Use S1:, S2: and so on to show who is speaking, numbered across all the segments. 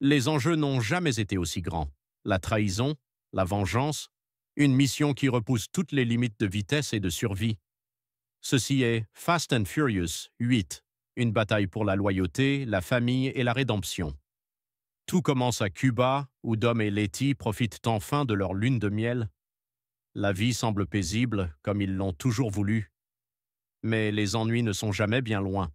S1: Les enjeux n'ont jamais été aussi grands. La trahison, la vengeance, une mission qui repousse toutes les limites de vitesse et de survie. Ceci est Fast and Furious 8, une bataille pour la loyauté, la famille et la rédemption. Tout commence à Cuba, où Dom et Letty profitent enfin de leur lune de miel. La vie semble paisible, comme ils l'ont toujours voulu. Mais les ennuis ne sont jamais bien loin.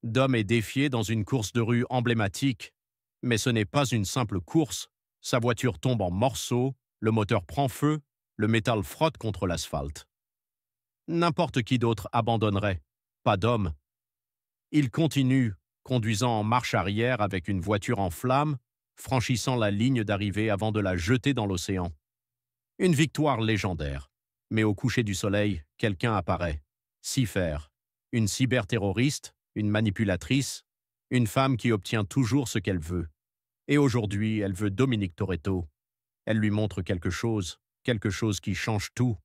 S1: Dom est défié dans une course de rue emblématique, mais ce n'est pas une simple course. Sa voiture tombe en morceaux, le moteur prend feu, le métal frotte contre l'asphalte. N'importe qui d'autre abandonnerait, pas Dom. Il continue, conduisant en marche arrière avec une voiture en flammes, franchissant la ligne d'arrivée avant de la jeter dans l'océan. Une victoire légendaire. Mais au coucher du soleil, quelqu'un apparaît. Cypher, une cyberterroriste, une manipulatrice, une femme qui obtient toujours ce qu'elle veut. Et aujourd'hui, elle veut Dominic Toretto. Elle lui montre quelque chose qui change tout.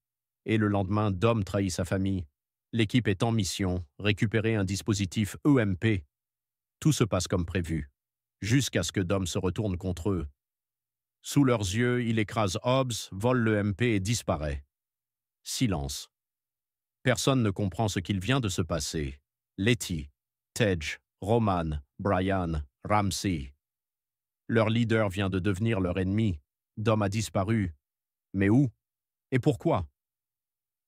S1: Et le lendemain, Dom trahit sa famille. L'équipe est en mission, récupérer un dispositif EMP. Tout se passe comme prévu, jusqu'à ce que Dom se retourne contre eux. Sous leurs yeux, il écrase Hobbs, vole l'EMP et disparaît. Silence. Personne ne comprend ce qu'il vient de se passer. Letty, Tej, Roman, Brian, Ramsey. Leur leader vient de devenir leur ennemi. Dom a disparu. Mais où? Et pourquoi?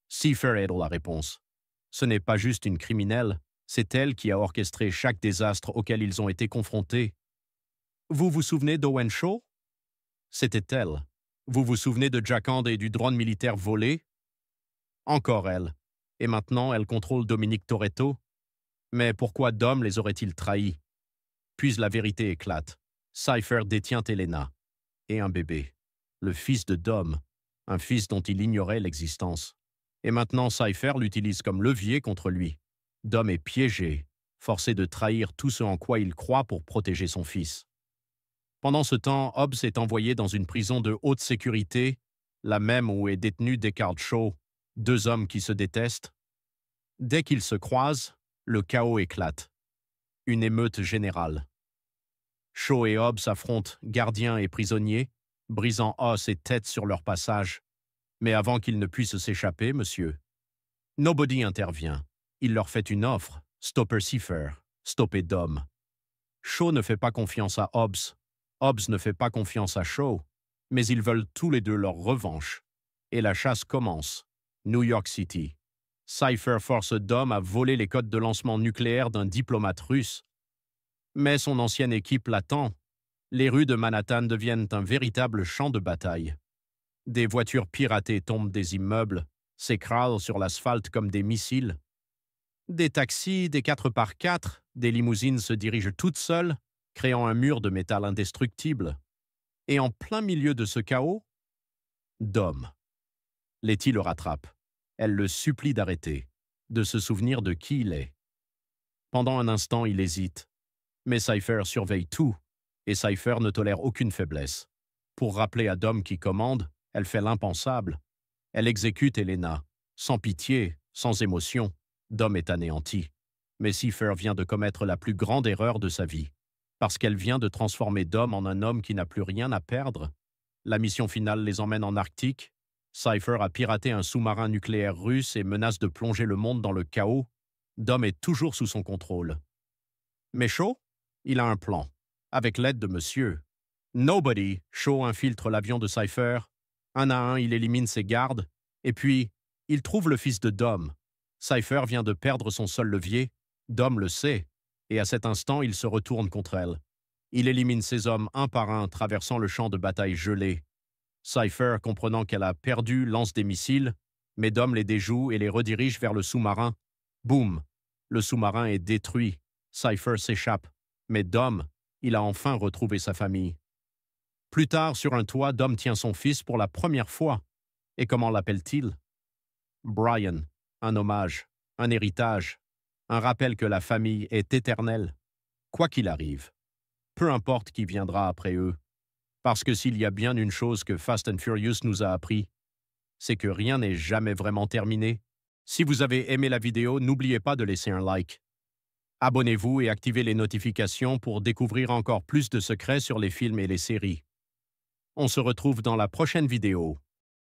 S1: Cypher est la réponse. Ce n'est pas juste une criminelle, c'est elle qui a orchestré chaque désastre auquel ils ont été confrontés. Vous vous souvenez d'Owen Shaw? C'était elle. Vous vous souvenez de Jack Hand et du drone militaire volé? Encore elle. Et maintenant, elle contrôle Dominic Toretto. Mais pourquoi Dom les aurait-il trahis? Puis la vérité éclate. Cypher détient Elena. Et un bébé. Le fils de Dom. Un fils dont il ignorait l'existence. Et maintenant, Cypher l'utilise comme levier contre lui. Dom est piégé, forcé de trahir tout ce en quoi il croit pour protéger son fils. Pendant ce temps, Hobbs est envoyé dans une prison de haute sécurité, la même où est détenu Deckard Shaw, deux hommes qui se détestent. Dès qu'ils se croisent, le chaos éclate. Une émeute générale. Shaw et Hobbs affrontent gardiens et prisonniers, brisant os et têtes sur leur passage. Mais avant qu'ils ne puissent s'échapper, monsieur, Nobody intervient. Il leur fait une offre, stopper Cypher, stopper Dom. Shaw ne fait pas confiance à Hobbs. Hobbs ne fait pas confiance à Shaw. Mais ils veulent tous les deux leur revanche. Et la chasse commence. New York City. Cypher force Dom à voler les codes de lancement nucléaire d'un diplomate russe. Mais son ancienne équipe l'attend. Les rues de Manhattan deviennent un véritable champ de bataille. Des voitures piratées tombent des immeubles, s'écrasent sur l'asphalte comme des missiles. Des taxis, des 4x4, des limousines se dirigent toutes seules, créant un mur de métal indestructible. Et en plein milieu de ce chaos, Dom. Letty le rattrape. Elle le supplie d'arrêter, de se souvenir de qui il est. Pendant un instant, il hésite. Mais Cypher surveille tout, et Cypher ne tolère aucune faiblesse. Pour rappeler à Dom qui commande, elle fait l'impensable. Elle exécute Elena, sans pitié, sans émotion. Dom est anéanti. Mais Cypher vient de commettre la plus grande erreur de sa vie. Parce qu'elle vient de transformer Dom en un homme qui n'a plus rien à perdre. La mission finale les emmène en Arctique. Cypher a piraté un sous-marin nucléaire russe et menace de plonger le monde dans le chaos. Dom est toujours sous son contrôle. Mais Shaw, il a un plan. Avec l'aide de monsieur. Nobody, Shaw infiltre l'avion de Cypher. Un à un, il élimine ses gardes. Et puis, il trouve le fils de Dom. Cypher vient de perdre son seul levier. Dom le sait. Et à cet instant, il se retourne contre elle. Il élimine ses hommes un par un, traversant le champ de bataille gelé. Cypher, comprenant qu'elle a perdu, lance des missiles, mais Dom les déjoue et les redirige vers le sous-marin. Boum! Le sous-marin est détruit. Cypher s'échappe. Mais Dom, il a enfin retrouvé sa famille. Plus tard, sur un toit, Dom tient son fils pour la première fois. Et comment l'appelle-t-il? Brian, un hommage, un héritage, un rappel que la famille est éternelle, quoi qu'il arrive. Peu importe qui viendra après eux. Parce que s'il y a bien une chose que Fast and Furious nous a appris, c'est que rien n'est jamais vraiment terminé. Si vous avez aimé la vidéo, n'oubliez pas de laisser un like. Abonnez-vous et activez les notifications pour découvrir encore plus de secrets sur les films et les séries. On se retrouve dans la prochaine vidéo.